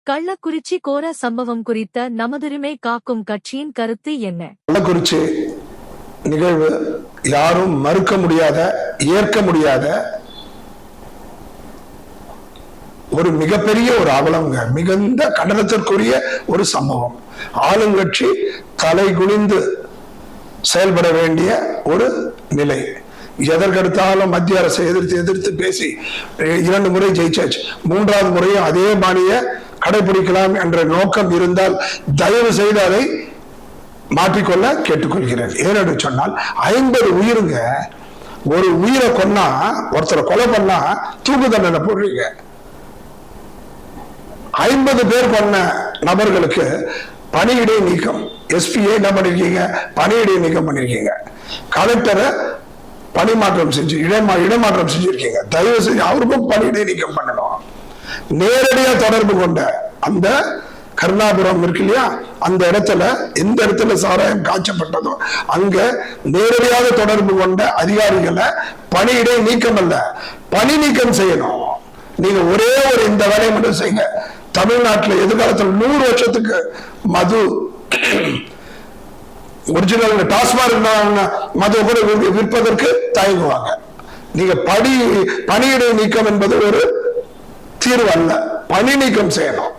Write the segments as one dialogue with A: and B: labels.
A: கள்ளக்குறிச்சி கோர சம்பவம் குறித்த நமதுரிமை காக்கும் கட்சியின் கருத்து என்ன?
B: கள்ளக்குறிச்சி நிகழ்வு யாரும் மறுக்க முடியாத, ஏற்க முடியாத ஒரு மிகப்பெரிய ஒரு அவலங்க, மிகுந்த கண்டனத்திற்குரிய ஒரு சம்பவம். ஆளுங்கட்சி தலை குனிந்து செயல்பட வேண்டிய ஒரு நிலை. எதற்கெடுத்தாலும் மத்திய அரசை எதிர்த்து பேசி 2 முறை ஜெயிச்சாச்சு. 3வது முறையும் அதே பாணியை கடைபிடிக்கலாம் என்ற நோக்கம் இருந்தால் தயவு செய்து அதை மாற்றிக்கொள்ள கேட்டுக்கொள்கிறேன். ஏனென்று சொன்னால் 50 உயிருங்க. ஒரு உயிரை கொன்னா, ஒருத்தரை கொலை பண்ணா தூக்கு தண்டனை போடுறீங்க. 50 பேர் கொன்ன நபர்களுக்கு பணியிடை நீக்கம். எஸ்பியை என்ன பண்ணிருக்கீங்க? பணியிடை நீக்கம் பண்ணிருக்கீங்க. கலெக்டரை பணிமாற்றம் செஞ்சு இடமாற்றம் செஞ்சிருக்கீங்க. தயவு செஞ்சு அவருக்கும் பணியிடை நீக்கம் பண்ணணும். நேரடியா தொடர்பு கொண்ட அந்த கருணாபுரம் இருக்கு இல்லையா, அந்த இடத்துல எந்த இடத்துல சாராயம் காய்ச்சப்பட்டதோ அங்க நேரடியாக தொடர்பு கொண்ட அதிகாரிகளை பணியிடை நீக்கம் அல்ல, பணி நீக்கம் செய்யணும். நீங்க ஒரே ஒரு இந்த வேலையை மட்டும் செய்யுங்க. தமிழ்நாட்டில் எதிர்காலத்தில் 100 வருஷத்துக்கு மது ஒரிஜினல் டாஸ்மாக் மது கூட விற்பதற்கு தயங்குவாங்க. நீங்க பணியிடை நீக்கம் என்பது ஒரு தீர்வு அல்ல, பணி நீக்கம் செய்யணும்.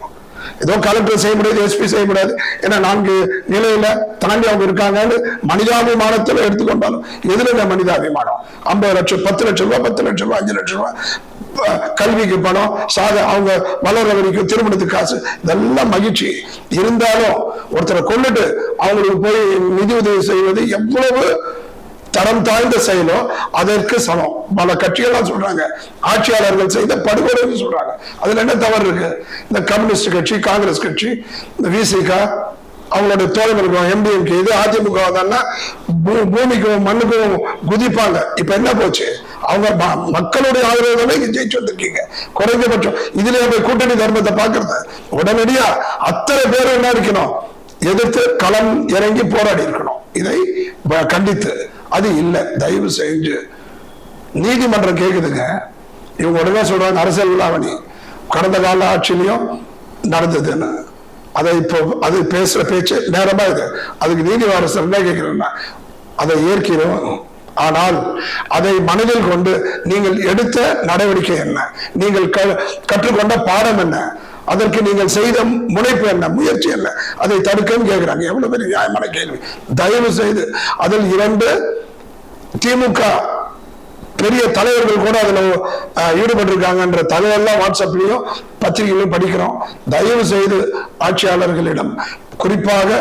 B: ஏதோ கலெக்டர் செய்ய முடியாது, எஸ்பி செய்ய முடியாது, ஏன்னா 4 நிலையில தாண்டி அவங்க இருக்காங்கன்னு மனிதாபிமானத்தில் எடுத்துக்கொண்டாலும் எதுல மனிதாபிமானம்? 50 லட்சம், 10 லட்சம் ரூபாய், 10 லட்சம் ரூபாய், 5 லட்சம் ரூபாய் கல்விக்கு பணம், அவங்க வளர்ற வரைக்கும் திருமணத்துக்கு காசு, இதெல்லாம் மகிழ்ச்சி. இருந்தாலும் ஒருத்தரை கொண்டுட்டு அவங்களுக்கு போய் நிதி உதவி செய்வது எவ்வளவு தரம் தாழ்ந்த செயலோ அதற்கு சமம். பல கட்சிகள் சொல்றாங்க ஆட்சியாளர்கள் செய்த படுகொலை சொல்றாங்க. அதுல என்ன தவறு இருக்கு? இந்த கம்யூனிஸ்ட் கட்சி, காங்கிரஸ் கட்சி, இந்த விசிக, அவங்களுடைய தோழர்கள் எம்டிஎம்கே, இது அதிமுக பூமிக்கும் மண்ணுக்கும் குதிப்பாங்க. இப்ப என்ன போச்சு? அவங்க மக்களுடைய ஆதரவு ஜெயிச்சு வந்திருக்கீங்க. குறைந்தபட்சம் இதுல போய் கூட்டணி தர்மத்தை பாக்குறது உடனடியா அத்தனை பேர் என்ன இருக்கணும்? எதிர்த்து களம் இறங்கி போராடி இருக்கணும். இதை கண்டித்து அது இல்லை. தயவு செஞ்சு நீதிமன்றம் கேக்குதுங்க. இவங்க உடனே சொல்றாங்க அரசியல் விழாவணி கடந்த கால ஆட்சியிலையும் நடந்ததுன்னு. அதை இப்போ அது பேசுற பேச்சு நேரமா இது. அதுக்கு நீதிவாரசர் என்ன கேட்கிறேன்னா அதை ஏற்கிறோம், ஆனால் அதை மனதில் கொண்டு நீங்கள் எடுத்த நடவடிக்கை என்ன, நீங்கள் கற்றுக்கொண்ட பாடம் என்ன, அதற்கு நீங்கள் செய்த முனைப்பு என்ன, முயற்சி என்ன, அதை தடுக்கன்னு கேட்கிறாங்க. எவ்வளவு பெரிய நியாயமான கேள்வி. தயவு செய்து அதில் 2 திமுக பெரிய தலைவர்கள் கூட அதுல ஈடுபட்டிருக்காங்கன்ற தகவல்லாம் வாட்ஸ்அப்லயும் பத்திரிகையிலும் படிக்கிறோம். தயவு செய்து ஆட்சியாளர்களிடம், குறிப்பாக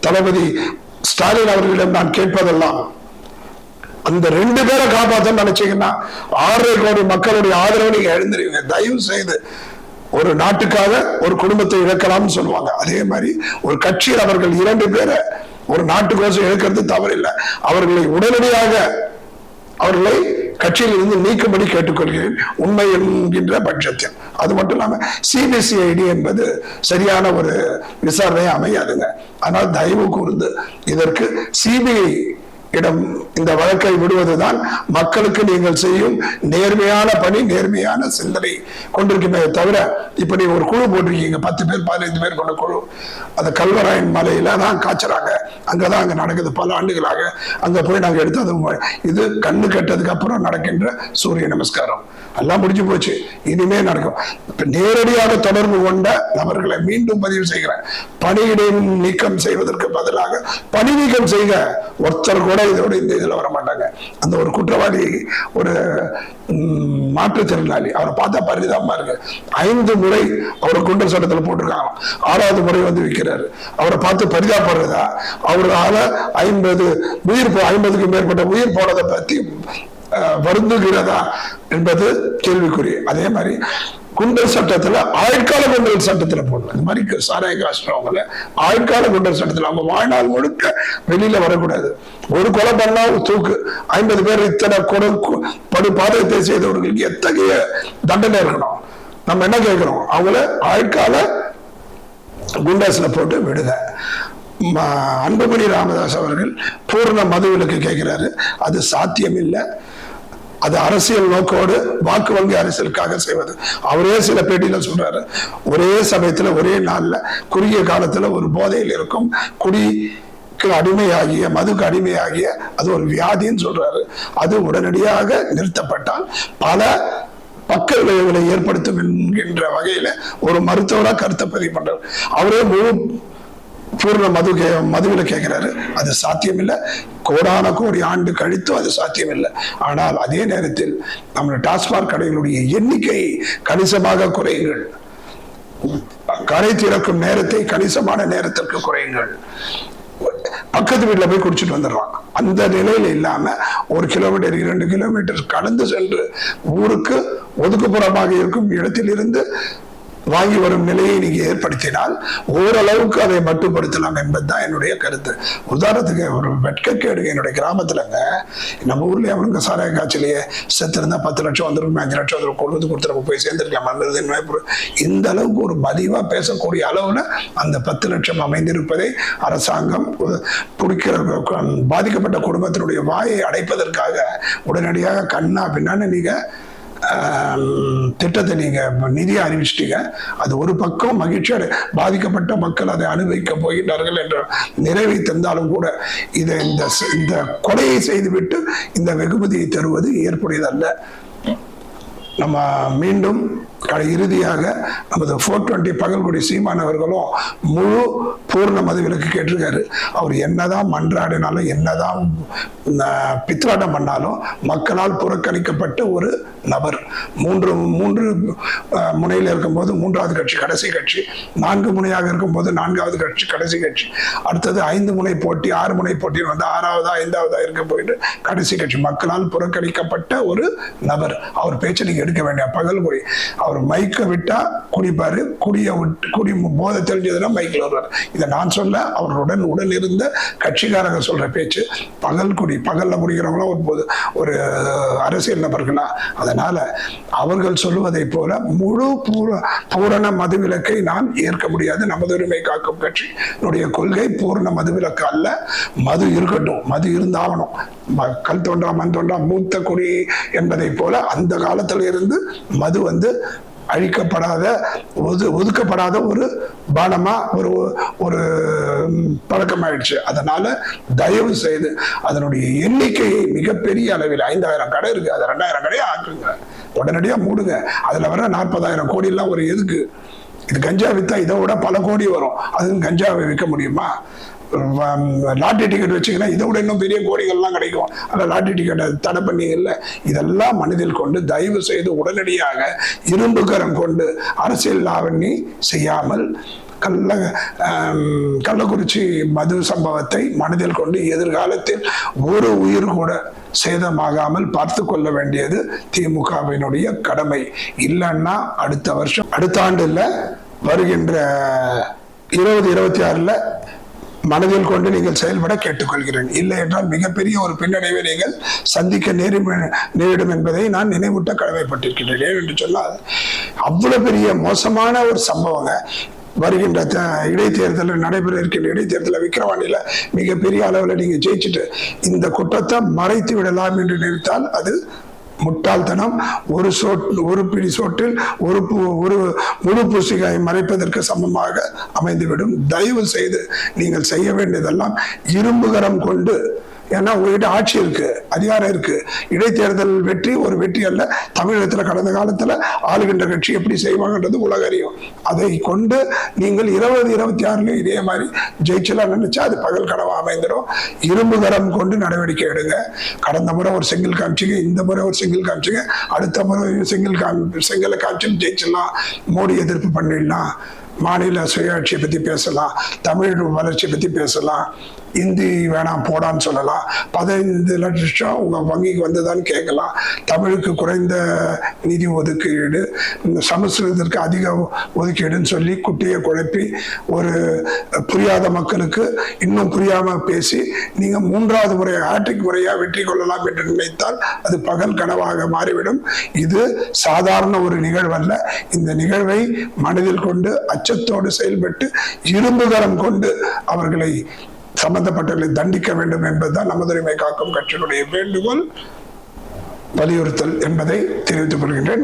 B: தளபதி ஸ்டாலின் அவர்களிடம் நான் கேட்பதெல்லாம், அந்த 2 பேரை காப்பாற்ற நினைச்சீங்கன்னா 6.5 கோடி மக்களுடைய ஆதரவை நீங்க எழுந்துருவீங்க. தயவு செய்து ஒரு நாட்டுக்காக ஒரு குடும்பத்தை இழக்கலாம்னு சொல்லுவாங்க. அதே மாதிரி ஒரு கட்சியில் அவர்கள் 2 பேரை ஒரு நாட்டுக்கோசம் இழக்கிறது தவறில்லை. அவர்களை உடனடியாக அவர்களை கட்சியில் இருந்து நீக்கும்படி கேட்டுக்கொள்கிறேன், உண்மை என்கின்ற பட்சத்தில். அது மட்டும் இல்லாம சிபிசிஐடி என்பது சரியான ஒரு விசாரணை அமையாதுங்க. ஆனால் தயவு கூர்ந்து இதற்கு சிபிஐ இடம் இந்த வழக்கை விடுவதுதான் மக்களுக்கு நீங்கள் செய்யும் நேர்மையான பணி, நேர்மையான சிந்தனை கொண்டிருக்குமே தவிர, இப்ப நீங்க ஒரு குழு போட்டிருக்கீங்க, 10 பேர் 15 பேர் கொண்ட குழு, அந்த கல்வராயன் மலையில தான் காய்ச்சறாங்க, அங்கதான் அங்க நடக்குது பல ஆண்டுகளாக. அங்க போய் நாங்க எடுத்து அது இது கண்ணு கட்டதுக்கு அப்புறம் நடக்கின்ற சூரிய நமஸ்காரம் எல்லாம் முடிஞ்சு போச்சு. இனிமே நடக்கும். நேரடியாக தொடர்பு கொண்ட நபர்களை மீண்டும் பதிவு செய்கிறேன். பணியிடை நீக்கம் செய்வதற்கு பதிலாக பணி நீக்கம் செய்க. ஒருத்தர் கூட இதோட இந்த இதுல வர மாட்டாங்க. அந்த ஒரு குற்றவாளி, ஒரு மாற்றுத்திறனாளி, அவரை பார்த்தா பரிதாபமா இருக்கு. 5 முறை அவரை குண்டர் சட்டத்துல போட்டிருக்காங்க. 6வது முறை வந்து விற்கிறாரு. அவரை பார்த்து பரிதாபப்படுறதா? அவரால 50க்கும் மேற்பட்ட உயிர் போனதை பத்தி வருந்துகிறதா என்பது கேள்விக்குறி. அதே மாதிரி குண்டர் சட்டத்துல ஆயுட்கால குண்டர் சட்டத்துல போடணும். இந்த மாதிரி சாராய காசுறவங்கள ஆயுட்கால குண்டர் சட்டத்துல அவங்க வாழ்நாள் முழுக்க வெளியில வரக்கூடாது. ஒரு கொலை பண்ணா தூக்கு. 50 பேர் இத்தனை படு பாதகத்தை செய்தவர்களுக்கு எத்தகைய தண்டனை இருக்கணும்? நம்ம என்ன கேட்கிறோம்? அவங்கள ஆயுட்கால குண்டர்ஸ்ல போட்டு விடுங்க. அன்புமணி ராமதாஸ் அவர்கள் பூர்ண மதுவிலக்கு கேட்கிறாரு. அது சாத்தியம் இல்லை. அது அரசியல் நோக்கோடு வாக்கு வங்கி அரசியலுக்காக செய்வது. அவரே சில பேட்டியில சொல்றாரு, ஒரே சமயத்துல ஒரே நாள்ல குறுகிய காலத்துல ஒரு போதையில் இருக்கும் குடிக்கு அடிமையாகிய மதுக்கு அடிமையாகிய அது ஒரு வியாதின்னு சொல்றாரு. அது உடனடியாக நிறுத்தப்பட்டால் பல பக்க விளைவுகளை ஏற்படுத்தும் என்கின்ற வகையில ஒரு மருத்துவராக கருத்தை பதிவு பண்றாரு. அவரே முழு பூர்ண மதுவில கேட்கிறாரு. அது சாத்தியமில்லை. கோடான கோடி ஆண்டு கழித்தும் அது சாத்தியமில்லை. ஆனால் அதே நேரத்தில் நம்ம டாஸ்மாக் கடைகளுடைய எண்ணிக்கை கணிசமாக குறையுங்கள், கடை திறக்கும் நேரத்தை கணிசமான நேரத்திற்கு குறையுங்கள். பக்கத்து வீட்டுல போய் குடிச்சிட்டு வந்துடுறான். அந்த நிலையில இல்லாம 1 கிலோமீட்டர் 2 கிலோமீட்டர் கடந்து சென்று ஊருக்கு ஒதுக்குப்புறமாக இருக்கும் இடத்தில் இருந்து வாங்கி வரும் நிலையை நீங்க ஏற்படுத்தினால் ஓரளவுக்கு அதை மட்டுப்படுத்தலாம் என்பதுதான் என்னுடைய கருத்து. உதாரணத்துக்கு ஒரு வெட்கக்கேடு, என்னுடைய கிராமத்துலங்க நம்ம ஊர்லயே அவனுங்க சாராய காய்ச்சலையே செத்து இருந்தா 10 லட்சம் வந்துடும், 5 லட்சம் வந்துடும், கொண்டு கொடுத்து போய் சேர்ந்திருக்கேன். இந்த அளவுக்கு ஒரு மதிவா பேசக்கூடிய அளவுல அந்த 10 லட்சம் அமைந்திருப்பதை அரசாங்கம் பாதிக்கப்பட்ட குடும்பத்தினுடைய வாயை அடைப்பதற்காக உடனடியாக கண்ணா பின்னான்னு நீங்க திட்டத்தை நீங்க நிதியை அறிவிச்சிட்டீங்க. அது ஒரு பக்கம் மகிழ்ச்சியோட பாதிக்கப்பட்ட மக்கள் அதை அனுபவிக்க போகிறார்கள் என்ற நிறைவை தந்தாலும் கூட இதை இந்த கொலையை செய்துவிட்டு இந்த வெகுமதியை தருவது ஏற்புடையதல்ல. நம்ம மீண்டும் இறுதியாக நமது 420 பகல்குடி சீமான் அவர்களும் முழு பூர்ண மதுவிலக்கு கேட்டிருக்காரு. அவர் என்னதான் மன்றாடினாலும் என்னதான் பித்ராட்டம் பண்ணாலும் மக்களால் புறக்கணிக்கப்பட்ட ஒரு நபர். மூன்று முனையில் இருக்கும்போது 3வது கட்சி கடைசி கட்சி, 4 முனையாக இருக்கும்போது 4வது கட்சி கடைசி கட்சி, அடுத்தது 5 முனை போட்டி 6 முனை போட்டி வந்து 6வதா 5வதா இருக்க போயிட்டு கடைசி கட்சி. மக்களால் புறக்கணிக்கப்பட்ட ஒரு நபர். அவர் பேச்சை நீங்க எடுக்க வேண்டிய பகல்குடி. அவர் மைக்க விட்டா குடிப்பாரு, குடி போதை தெரிஞ்சதுன்னா மைக்கில் வருவார். இதை நான் சொல்ல, அவருடன் உடன் இருந்த கட்சிக்காரங்க சொல்ற பேச்சு. பகல்ல குடிக்கிறவங்களும் ஒரு அரசியல் நபர்களா. அதனால அவர்கள் சொல்லுவதை போல முழு பூரண மதுவிலக்கை நாம் ஏற்க முடியாது. நமது உரிமை காக்கும் கட்சியினுடைய கொள்கை பூரண மதுவிலக்கு அல்ல. மது இருக்கட்டும், மது இருந்தாகணும். கல் தோன்றா மண் தோன்றா மூத்த குடி என்பதை போல அந்த காலத்துல இருந்து மது வந்து அழிக்கப்படாத ஒதுக்கப்படாத ஒரு பானமா ஒரு பழக்கமாயிடுச்சு. அதனால தயவு செய்து அதனுடைய எண்ணிக்கையை மிகப்பெரிய அளவில் 5000 கடை இருக்கு, அதை 2000 கடையை ஆக்குங்க, உடனடியா மூடுங்க. அதுல வர 40,000 கோடி எல்லாம் ஒரு எதுக்கு? இது கஞ்சா வித்தா இதை விட பல கோடி வரும். அது கஞ்சாவை விற்க முடியுமா? லாட்டரி டிக்கெட் வச்சுங்கன்னா இதை விட இன்னும் பெரிய கோடிகள்லாம் கிடைக்கும். அந்த லாட்டரி டிக்கெட்டை தடை பண்ணீங்கல்ல. இதெல்லாம் மனதில் கொண்டு தயவு செய்து உடனடியாக இரும்பு கரம் கொண்டு அரசியல் லாவணி செய்யாமல் கள்ளக்குறிச்சி மது சம்பவத்தை மனதில் கொண்டு எதிர்காலத்தில் ஒரு உயிர் கூட சேதமாகாமல் பார்த்து கொள்ள வேண்டியது திமுகவினுடைய கடமை. இல்லைன்னா அடுத்த ஆண்டு இல்ல, வருகின்ற 2026 மனதில் கொண்டு நீங்கள் செயல்பட கேட்டுக்கொள்கிறேன். இல்லை என்றால் மிகப்பெரிய ஒரு பின்னடைவை நீங்கள் சந்திக்க நேரிடும் என்பதை நான் நினைவூட்ட கடமைப்பட்டிருக்கிறேன். ஏனென்று சொன்னால் அவ்வளவு பெரிய மோசமான ஒரு சம்பவங்க. வருகின்ற இடைத்தேர்தலில் நடைபெற இருக்கின்ற இடைத்தேர்தலில் விக்கிரவாண்டியில மிகப்பெரிய அளவில் நீங்க ஜெயிச்சுட்டு இந்த குற்றத்தை மறைத்து விடலாம் என்று நினைத்தால் அது முட்டாள்தனம். ஒரு பிடி சோற்றில் ஒரு முழு பூசிகாயை மறைப்பதற்கு சமமாக அமைந்துவிடும். தயவு செய்து நீங்கள் செய்ய வேண்டியதெல்லாம் இரும்புகரம் கொண்டு, ஏன்னா உங்ககிட்ட ஆட்சி இருக்கு, அதிகாரம் இருக்கு. இடைத்தேர்தல் வெற்றி ஒரு வெற்றி அல்ல. தமிழகத்துல கடந்த காலத்துல ஆளுகின்ற கட்சி எப்படி செய்வாங்கன்றது உலக அறியும். அதை கொண்டு நீங்கள் 2026 இதே மாதிரி ஜெயிச்சலாம் நினைச்சா அது பகல் கனவா அமைந்துடும். இரும்பு கரம் கொண்டு நடவடிக்கை எடுங்க. கடந்த முறை ஒரு செங்கல் காமிச்சிங்க, இந்த முறை ஒரு செங்கல் காமிச்சிங்க, அடுத்த முறை செங்கலை காமிச்சு ஜெயிச்சிடலாம். மோடி எதிர்ப்பு பண்ணிடலாம், மாநில சுயாட்சியை பத்தி பேசலாம், தமிழ் வளர்ச்சியை பத்தி பேசலாம், இந்தி வேணாம் போடான்னு சொல்லலாம், 15 லட்சம் உங்க வங்கிக்கு வந்ததான்னு கேட்கலாம், தமிழுக்கு குறைந்த நிதி ஒதுக்கீடு, சமஸ்கிருதத்திற்கு அதிக ஒதுக்கீடுன்னு சொல்லி குட்டியை குழப்பி ஒரு புரியாத மக்களுக்கு இன்னும் புரியாம பேசி நீங்க 3வது முறை ஹேட்ரிக் முறையா வெற்றி கொள்ளலாம் என்று நினைத்தால் அது பகல் கனவாக மாறிவிடும். இது சாதாரண ஒரு நிகழ்வல்ல. இந்த நிகழ்வை மனதில் கொண்டு அச்சத்தோடு செயல்பட்டு இரும்புகரம் கொண்டு அவர்களை சம்பந்தப்பட்டவர்களை தண்டிக்க வேண்டும் என்பதுதான் நமது உரிமை காக்கும் கட்சியினுடைய வேண்டுகோள். வலியுறுத்தல் என்பதை தெரிவித்துக் கொள்கின்றேன்.